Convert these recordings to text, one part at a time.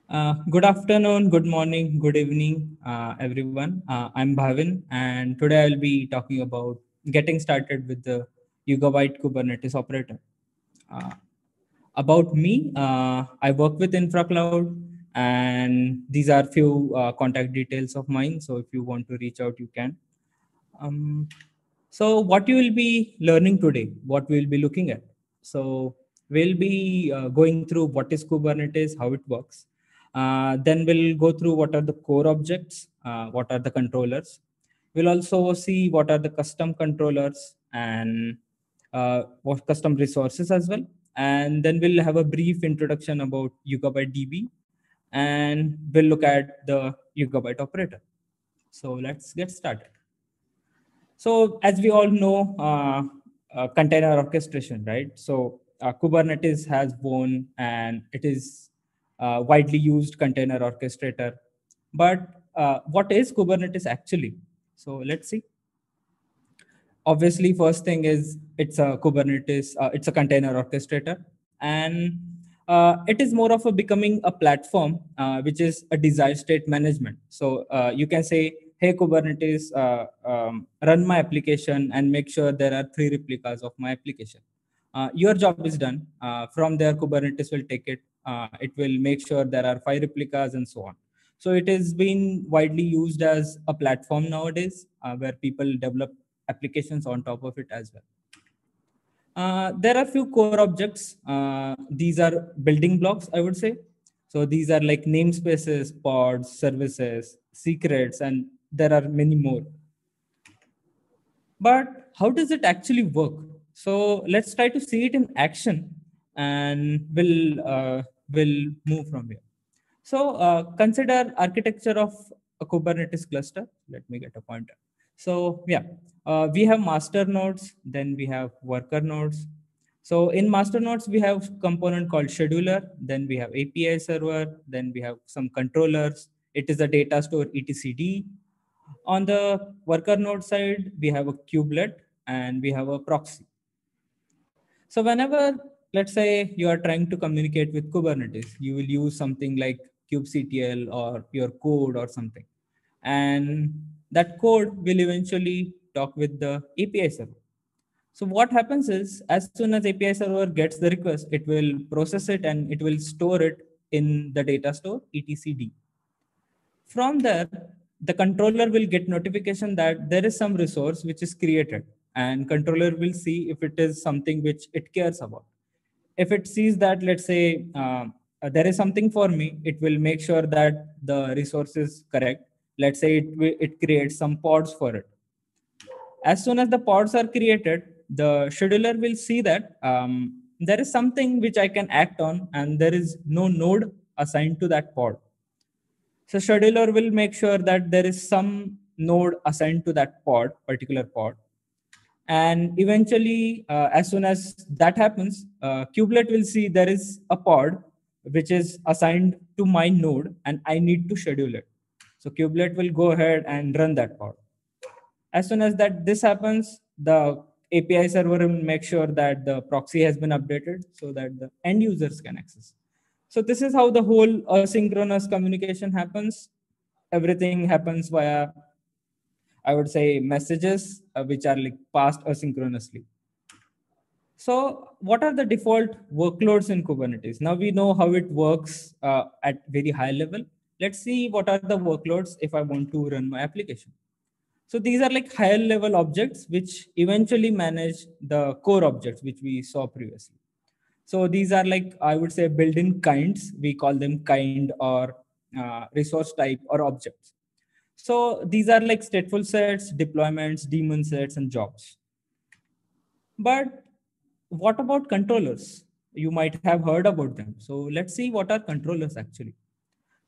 Good afternoon, good morning, good evening, everyone. I'm Bhavin, and today I'll be talking about getting started with the Yugabyte Kubernetes operator. Uh, about me, I work with InfraCloud, and these are few contact details of mine. So if you want to reach out, you can. Um, so what you will be learning today, what we'll be looking at. So we'll be going through what is Kubernetes, how it works. Then we'll go through what are the core objects, what are the controllers. We'll also see what are the custom controllers and what custom resources as well. And then we'll have a brief introduction about Yugabyte DB, and we'll look at the Yugabyte operator. So let's get started. So as we all know, container orchestration, right? So Kubernetes has won, and it is widely used container orchestrator. But what is Kubernetes actually? So let's see. Obviously, first thing is it's a Kubernetes, it's a container orchestrator, and it is more of a becoming a platform, which is a desired state management. So you can say, hey Kubernetes, run my application and make sure there are 3 replicas of my application. Your job is done. From there, Kubernetes will take it. It will make sure there are 5 replicas and so on. So it is being widely used as a platform nowadays, where people develop applications on top of it as well. There are few core objects. These are building blocks, I would say. So these are like namespaces, pods, services, secrets, and there are many more. But how does it actually work? So let's try to see it in action, and we'll move from here. So consider architecture of a Kubernetes cluster. Let me get a pointer. So yeah, we have master nodes, then we have worker nodes. So in master nodes, we have component called scheduler, then we have API server, then we have some controllers. It is a data store etcd. On the worker node side, we have a kubelet and we have a proxy. So whenever, let's say you are trying to communicate with Kubernetes, you will use something like kubectl or your code or something. And that code will eventually talk with the API server. So what happens is, as soon as API server gets the request, it will process it and it will store it in the data store etcd. From there, the controller will get notification that there is some resource which is created, and controller will see if it is something which it cares about. If it sees that, let's say, there is something for me, it will make sure that the resource is correct. Let's say it creates some pods for it. As soon as the pods are created, the scheduler will see that there is something which I can act on, and there is no node assigned to that pod. So scheduler will make sure that there is some node assigned to that pod, particular pod. And eventually, as soon as that happens, kubelet will see there is a pod which is assigned to my node and I need to schedule it. So kubelet will go ahead and run that pod. As soon as that this happens, the API server will make sure that the proxy has been updated so that the end users can access. So this is how the whole asynchronous communication happens. Everything happens via, I would say, messages which are like passed asynchronously. So what are the default workloads in Kubernetes? Now we know how it works at very high level. Let's see what are the workloads if I want to run my application. So these are like higher level objects which eventually manage the core objects which we saw previously. So these are like, I would say, built-in kinds. We call them kind or resource type or objects. So these are like stateful sets, deployments, daemon sets, and jobs. But what about controllers? You might have heard about them. So let's see what are controllers actually.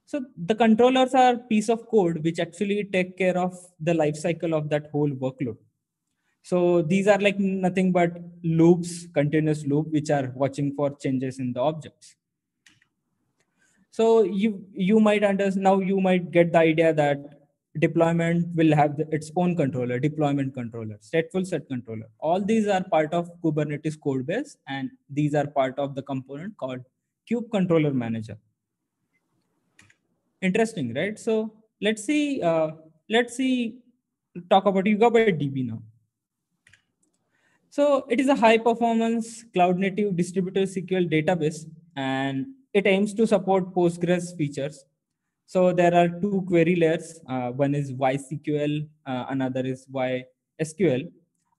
So the controllers are piece of code which actually take care of the life cycle of that whole workload. So these are like nothing but loops, continuous loop, which are watching for changes in the objects. So you might understand now. You might get the idea that deployment will have its own controller, deployment controller, stateful set controller. All these are part of Kubernetes code base, and these are part of the component called kube controller manager. Interesting, right? So let's see, talk about Yugabyte DB now. So it is a high performance cloud native distributed SQL database, and it aims to support Postgres features. So there are two query layers. One is YSQL, another is YSQL.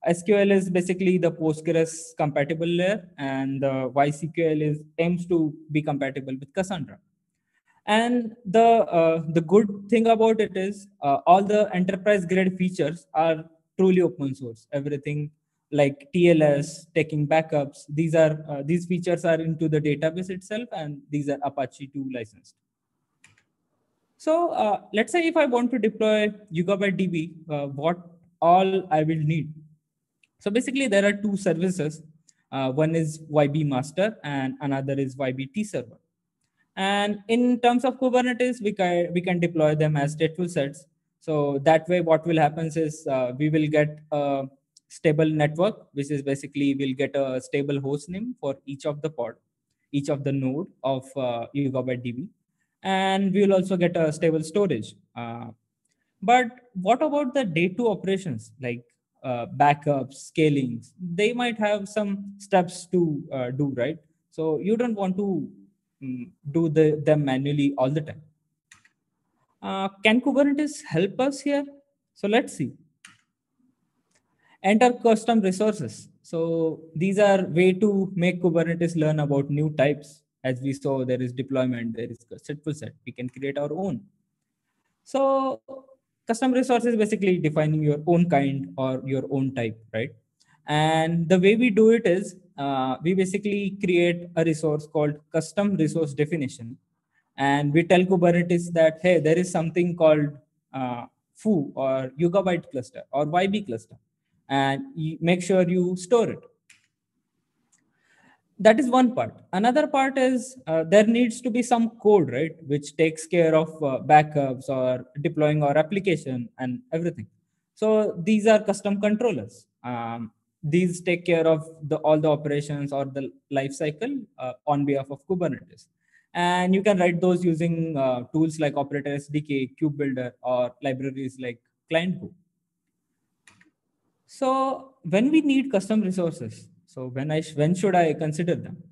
SQL is basically the Postgres compatible layer, and the YSQL is aims to be compatible with Cassandra. And the good thing about it is all the enterprise grade features are truly open source. Everything like TLS, taking backups, these features are into the database itself, and these are Apache 2 licensed. So let's say if I want to deploy Yugabyte DB, what all I will need. So basically there are two services. One is YB master and another is YBT server. And in terms of Kubernetes, we can deploy them as stateful sets. So that way, what will happen is we will get a stable network, which is basically we'll get a stable host name for each of the pod, each of the node of Yugabyte DB, and we will also get a stable storage. But what about the day two operations like backups, scalings? They might have some steps to do, right? So you don't want to do them manually all the time. Can Kubernetes help us here? So let's see. Enter custom resources. So these are way to make Kubernetes learn about new types. As we saw, there is deployment, there is stateful set. We can create our own. So custom resource is basically defining your own kind or your own type, right? And the way we do it is we basically create a resource called custom resource definition. And we tell Kubernetes that, hey, there is something called foo or Yugabyte cluster or YB cluster. And you make sure you store it. That is one part. Another part is there needs to be some code, right, which takes care of backups or deploying our application and everything. So these are custom controllers. These take care of all the operations or the life cycle on behalf of Kubernetes. And you can write those using tools like Operator SDK, KubeBuilder, or libraries like ClientCode. So when we need custom resources, so when should I consider them?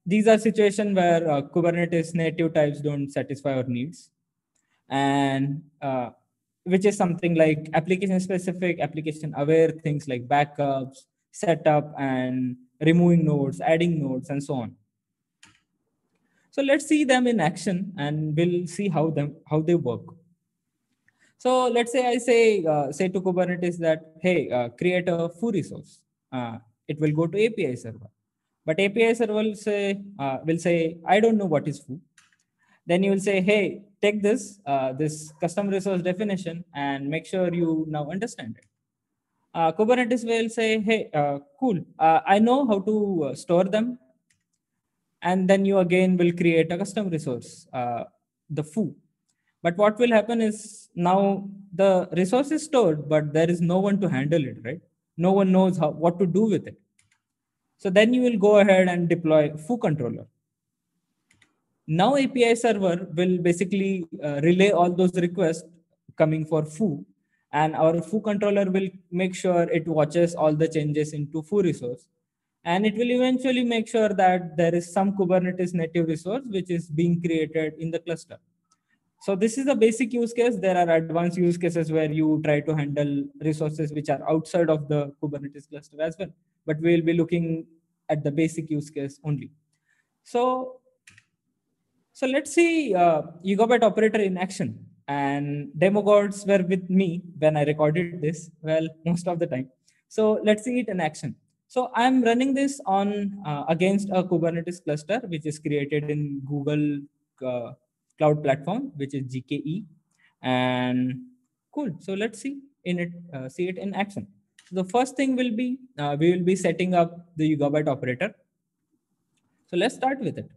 These are situations where Kubernetes native types don't satisfy our needs, and which is something like application specific, application aware things like backups, setup, and removing nodes, adding nodes, and so on. So let's see them in action, and we'll see how they work. So let's say I say to Kubernetes that, hey, create a foo resource. It will go to API server, but API server will say I don't know what is foo. Then you will say, hey, take this custom resource definition and make sure you now understand it. Kubernetes will say, hey, cool, I know how to store them. And then you again will create a custom resource, the foo. But what will happen is now the resource is stored, but there is no one to handle it, right? No one knows what to do with it. So then you will go ahead and deploy foo controller. Now API server will basically relay all those requests coming for foo, and our foo controller will make sure it watches all the changes into foo resource. And it will eventually make sure that there is some Kubernetes native resource which is being created in the cluster. So this is a basic use case. There are advanced use cases where you try to handle resources which are outside of the Kubernetes cluster as well. But we'll be looking at the basic use case only. So let's see Yugabyte operator in action. And demo gods were with me when I recorded this, well, most of the time. So let's see it in action. So I'm running this on against a Kubernetes cluster, which is created in Google Cloud Platform, which is GKE. And cool. So let's see it in action. So the first thing will be we will be setting up the Yugabyte operator. So let's start with it.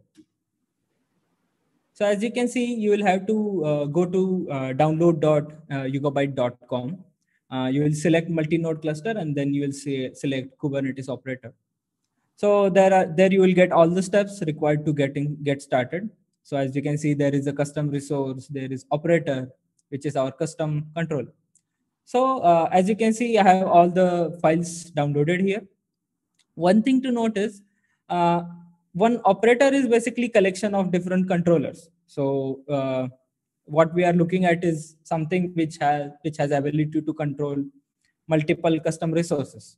So as you can see, you will have to go to download.yugabyte.com. You will select multi-node cluster, and then you will select Kubernetes operator. So there you will get all the steps required to get started. So as you can see, there is a custom resource, there is operator, which is our custom control. So as you can see, I have all the files downloaded here. One thing to note is uh, one operator is basically collection of different controllers. So what we are looking at is something which has ability to control multiple custom resources.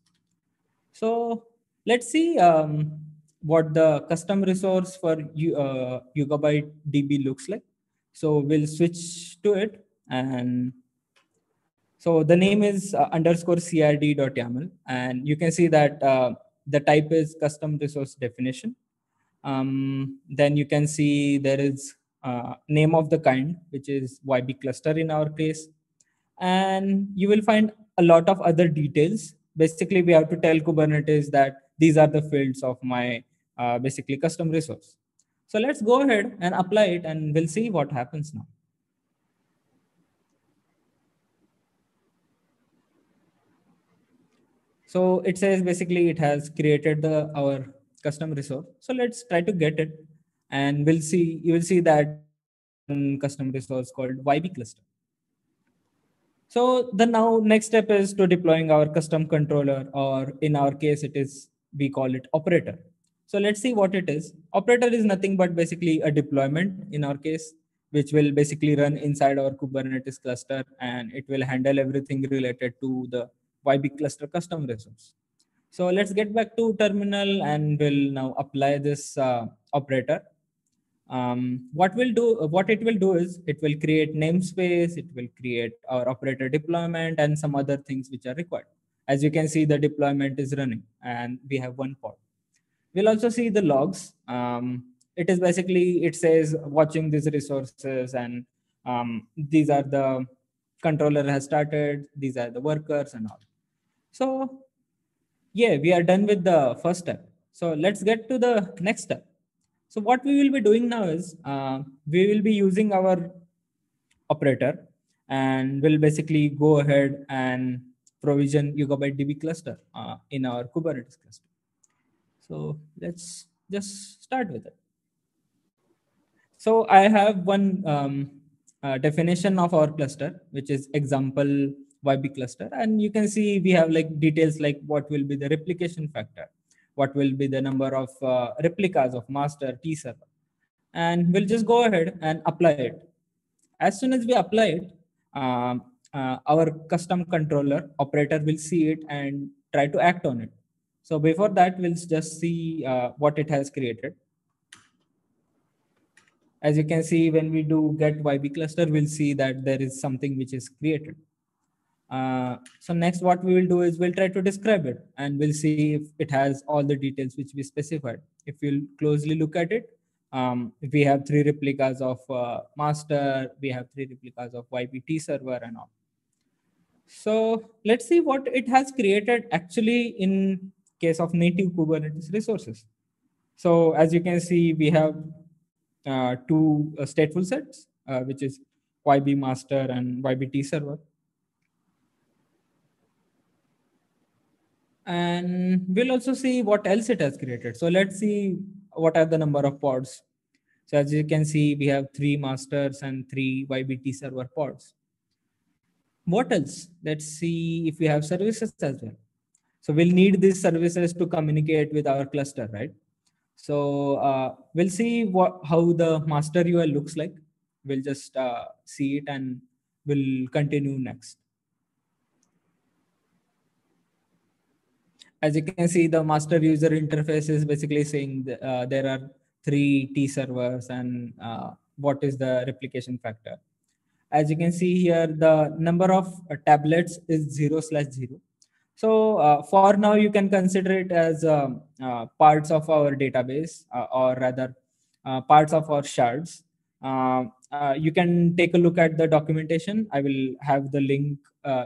So let's see what the custom resource for Yugabyte DB looks like. So we'll switch to it, and so the name is underscore crd.yaml, and you can see that the type is custom resource definition. Then you can see there is name of the kind, which is YB cluster in our case. And you will find a lot of other details. Basically, we have to tell Kubernetes that these are the fields of my basically custom resource. So let's go ahead and apply it, and we'll see what happens now. So it says basically it has created our custom resource. So let's try to get it, and we'll see. You will see that one custom resource called YB cluster. So the now next step is to deploying our custom controller, or in our case, it is we call it operator. So let's see what it is. Operator is nothing but basically a deployment in our case, which will basically run inside our Kubernetes cluster, and it will handle everything related to the YB cluster custom resource. So let's get back to terminal, and we'll now apply this operator. What it will do is it will create namespace, it will create our operator deployment and some other things which are required. As you can see, the deployment is running and we have one pod. We'll also see the logs. It is basically, it says watching these resources, and these are the controller has started, these are the workers and all. So yeah, we are done with the first step. So let's get to the next step. So what we will be doing now is we will be using our operator, and we'll basically go ahead and provision Yugabyte DB cluster in our Kubernetes cluster. So let's just start with it. So I have one definition of our cluster, which is example YB cluster. And you can see we have like details like what will be the replication factor, what will be the number of replicas of master T server. And we'll just go ahead and apply it. As soon as we apply it, our custom controller operator will see it and try to act on it. So before that, we'll just see what it has created. As you can see, when we do get YB cluster, we'll see that there is something which is created. So next what we will do is we'll try to describe it, and we'll see if it has all the details which we specified. If you closely look at it, we have 3 replicas of master, we have 3 replicas of YBT server and all. So let's see what it has created actually in case of native Kubernetes resources. So as you can see, we have 2 stateful sets, which is YB master and YBT server. And we'll also see what else it has created. So let's see what are the number of pods. So as you can see, we have 3 masters and 3 YBT server pods. What else? Let's see if we have services as well. So we'll need these services to communicate with our cluster, right? So we'll see how the master UI looks like. We'll just see it, and we'll continue next. As you can see, the master user interface is basically saying there are 3 T servers, and what is the replication factor. As you can see here, the number of tablets is 0/0. So for now, you can consider it as parts of our database, or rather parts of our shards. You can take a look at the documentation. I will have the link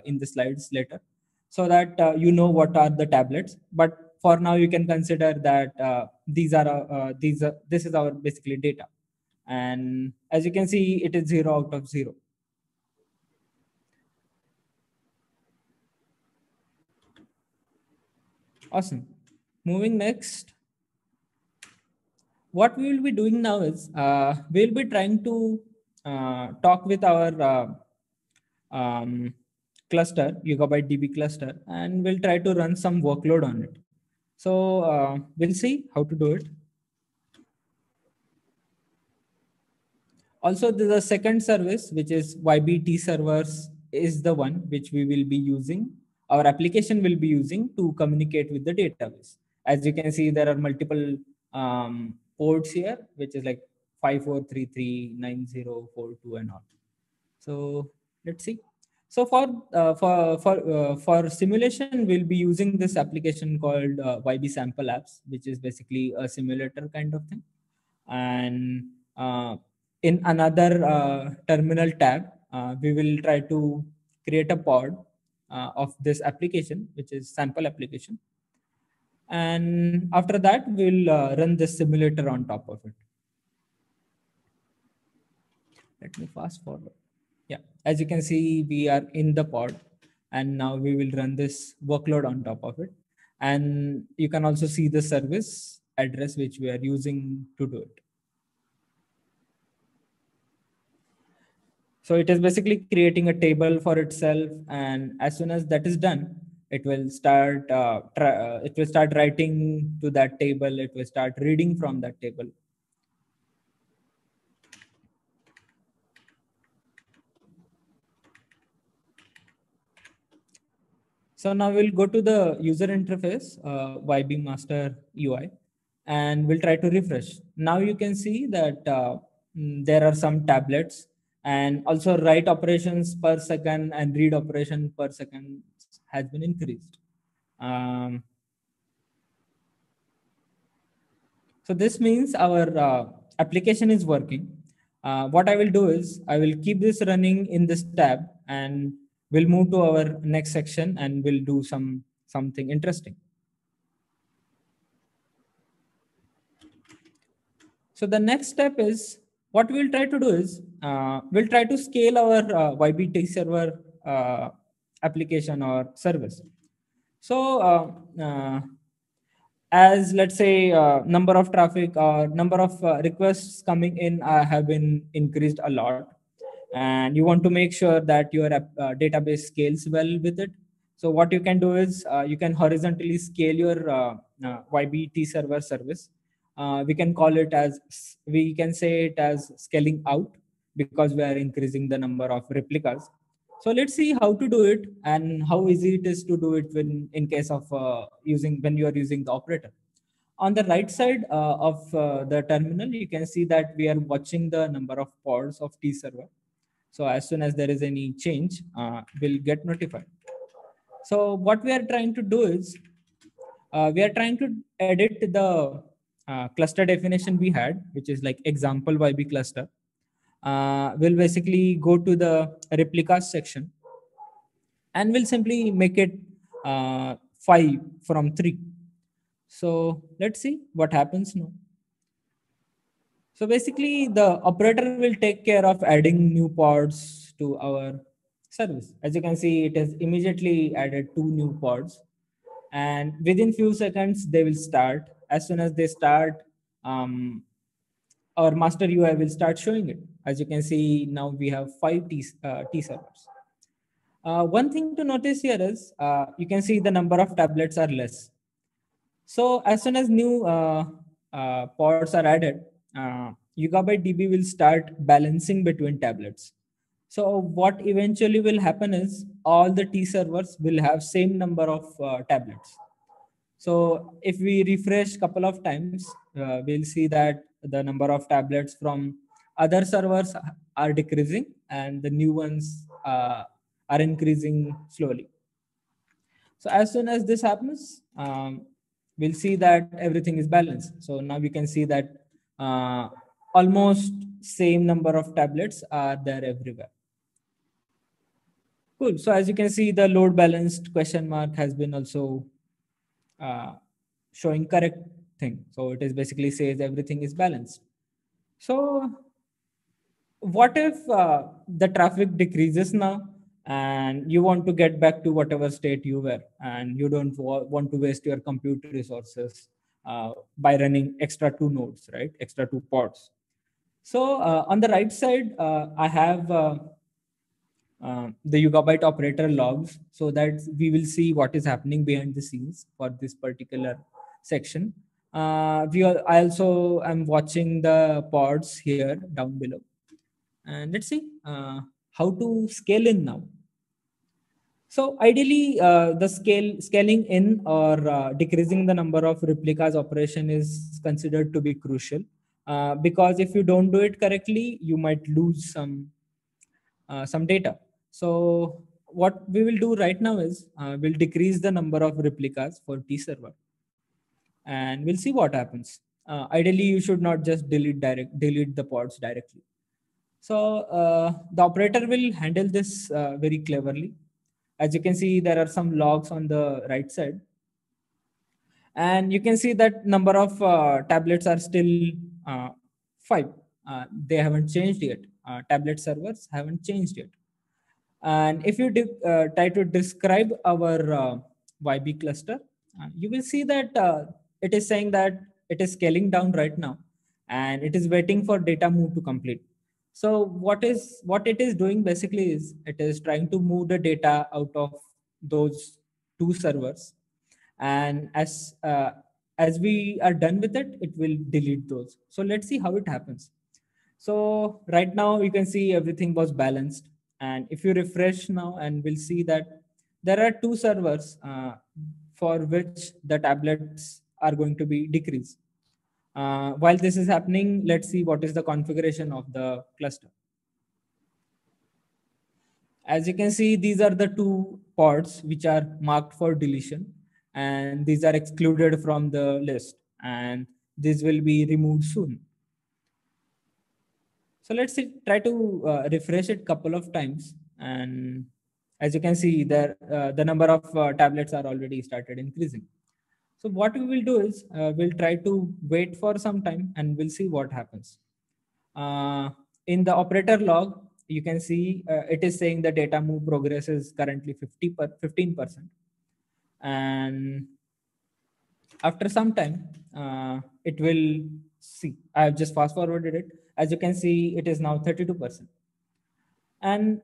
in the slides later, so that you know what are the tablets. But for now, you can consider that this is our basically data. And as you can see, it is 0 out of 0. Awesome. Moving next. what we will be doing now is we'll be trying to talk with our cluster, Yugabyte DB cluster, and we'll try to run some workload on it. So we'll see how to do it. Also, there's a second service, which is YBT servers is the one which we will be using. Our application will be using to communicate with the database. As you can see, there are multiple ports here, which is like 54339042 and all. So let's see. So for simulation, we'll be using this application called YB Sample Apps, which is basically a simulator kind of thing. And in another terminal tab, we will try to create a pod of this application, which is sample application. And after that, we'll run this simulator on top of it. Let me fast forward. Yeah, as you can see, we are in the pod, and now we will run this workload on top of it. And you can also see the service address which we are using to do it. So it is basically creating a table for itself, and as soon as that is done, it will start writing to that table. It will start reading from that table. So now we'll go to the user interface, YB master UI, and we'll try to refresh. Now you can see that there are some tablets, and also write operations per second and read operation per second has been increased. So this means our application is working. What I will do is I will keep this running in this tab, and we'll move to our next section and we'll do something interesting. So the next step is what we'll try to do is we'll try to scale our YBT server application or service. So as let's say number of traffic or number of requests coming in have been increased a lot, and you want to make sure that your database scales well with it. So what you can do is you can horizontally scale your YBT server service. We can call it as, we can say it as scaling out, because we are increasing the number of replicas. So let's see how to do it and how easy it is to do it when in case of when you are using the operator. On the right side of the terminal, you can see that we are watching the number of pods of T server. So as soon as there is any change, we'll get notified. So what we are trying to do is we are trying to edit the cluster definition we had, which is like example YB cluster. We'll basically go to the replicas section, and we'll simply make it 5 from 3. So let's see what happens now. So basically the operator will take care of adding new pods to our service. As you can see, it has immediately added 2 new pods, and within few seconds they will start. As soon as they start, our master UI will start showing it. As you can see, now we have 5 T servers. One thing to notice here is you can see the number of tablets are less. So as soon as new pods are added, Yugabyte DB will start balancing between tablets. So what eventually will happen is all the T servers will have same number of tablets. So if we refresh couple of times, we'll see that the number of tablets from other servers are decreasing, and the new ones are increasing slowly. So as soon as this happens, we'll see that everything is balanced. So now we can see that almost same number of tablets are there everywhere. Cool. So as you can see, the load balanced question mark has been also showing correct thing. So it is basically says everything is balanced. So what if the traffic decreases now, and you want to get back to whatever state you were, and you don't want to waste your compute resources, by running extra 2 nodes, right? Extra 2 pods. So on the right side, I have the Yugabyte operator logs, so that we will see what is happening behind the scenes for this particular section. I also am watching the pods here down below. And let's see how to scale in now. So ideally, the scaling in or decreasing the number of replicas operation is considered to be crucial, because if you don't do it correctly, you might lose some data. So what we will do right now is we'll decrease the number of replicas for T server, and we'll see what happens. Ideally, you should not just delete the pods directly. So the operator will handle this very cleverly. As you can see, there are some logs on the right side, and you can see that number of tablets are still 5. They haven't changed yet. Tablet servers haven't changed yet. And if you try to describe our YB cluster, you will see that it is saying that it is scaling down right now, and it is waiting for data move to complete. So what it is doing basically is it is trying to move the data out of those 2 servers, and as we are done with it, it will delete those. So let's see how it happens. So right now you can see everything was balanced. And if you refresh now, and we'll see that there are 2 servers for which the tablets are going to be decreased. While this is happening, let's see what is the configuration of the cluster. As you can see, these are the 2 pods which are marked for deletion, and these are excluded from the list, and this will be removed soon. So let's try to refresh it couple of times, and as you can see, there the number of tablets are already started increasing. So what we will do is we'll try to wait for some time, and we'll see what happens. In the operator log, you can see it is saying the data move progress is currently 15%, and after some time, it will see. I have just fast forwarded it. As you can see, it is now 32%. And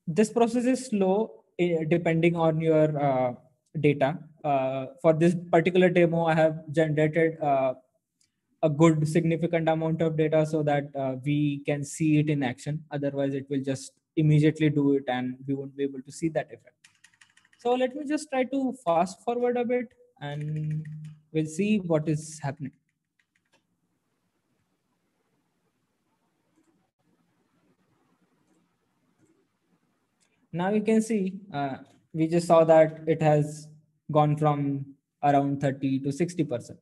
this process is slow depending on your data. For this particular demo, I have generated a good significant amount of data so that we can see it in action. Otherwise, it will just immediately do it and we won't be able to see that effect. So let me just try to fast forward a bit, and we'll see what is happening. Now you can see, we just saw that it has gone from around 30 to 60%.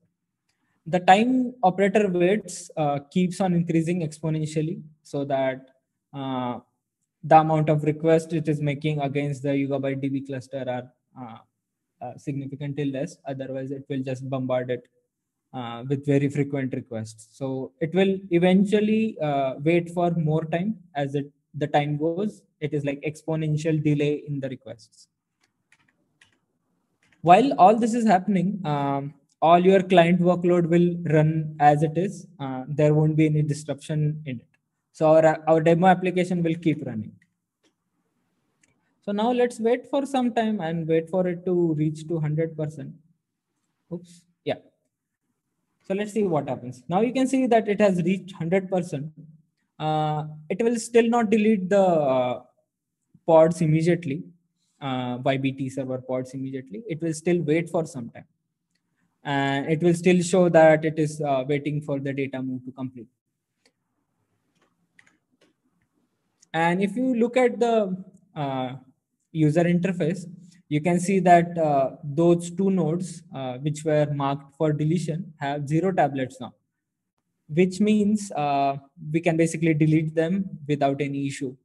The time operator waits keeps on increasing exponentially, so that the amount of requests it is making against the Yugabyte DB cluster are significantly less. Otherwise, it will just bombard it with very frequent requests. So it will eventually wait for more time as the time goes. It is like exponential delay in the requests. While all this is happening, all your client workload will run as it is. There won't be any disruption in it. So our demo application will keep running. So now let's wait for some time and wait for it to reach to 100%. Oops. Yeah. So let's see what happens. Now you can see that it has reached 100%. It will still not delete the pods immediately, YBT server pods immediately. It will still wait for some time. And it will still show that it is waiting for the data move to complete. And if you look at the user interface, you can see that those 2 nodes which were marked for deletion have 0 tablets now, which means we can basically delete them without any issue.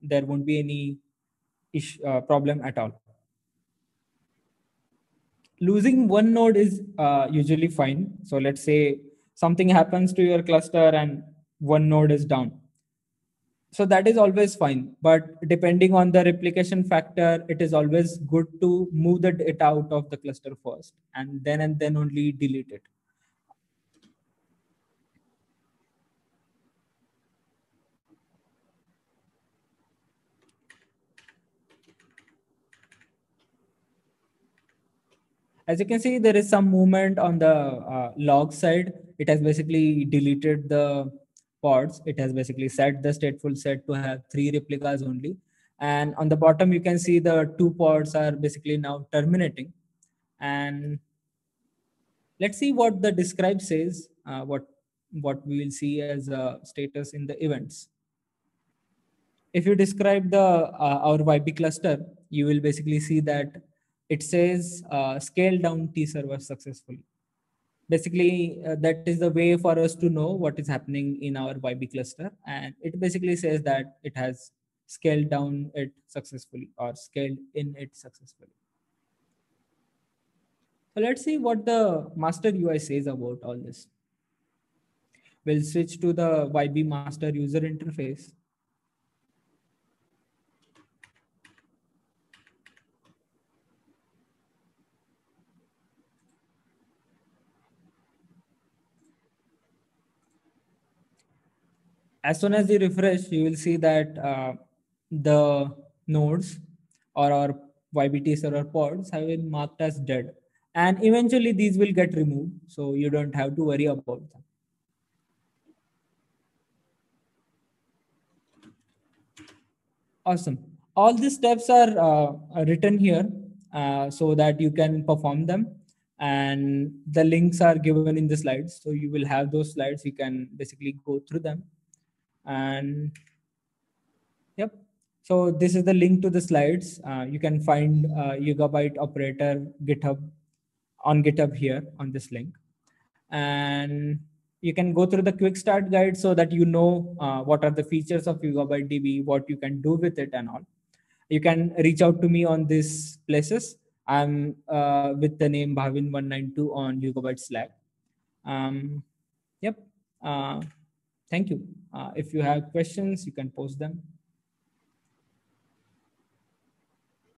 There won't be any problem at all. Losing one node is usually fine. So let's say something happens to your cluster and one node is down. So that is always fine. But depending on the replication factor, it is always good to move the data out of the cluster first and then only delete it. As you can see, there is some movement on the log side. It has basically deleted the pods. It has basically set the stateful set to have 3 replicas only. And on the bottom, you can see the 2 pods are basically now terminating. And let's see what the describe says, what we will see as a status in the events. If you describe the our YB cluster, you will basically see that it says scale down T server successfully. Basically, that is the way for us to know what is happening in our YB cluster, and it basically says that it has scaled down it successfully or scaled in it successfully. So let's see what the master UI says about all this. We'll switch to the YB master user interface. As soon as you refresh, you will see that the nodes or our YBT server pods have been marked as dead. And eventually these will get removed. So you don't have to worry about them. Awesome. All these steps are written here so that you can perform them. And the links are given in the slides. So you will have those slides. You can basically go through them. And yep. So this is the link to the slides. You can find Yugabyte operator GitHub on GitHub here on this link. And you can go through the quick start guide so that you know what are the features of Yugabyte DB, what you can do with it and all. You can reach out to me on these places. I'm with the name Bhavin192 on Yugabyte Slack. Yep. Thank you. If you have questions, you can post them.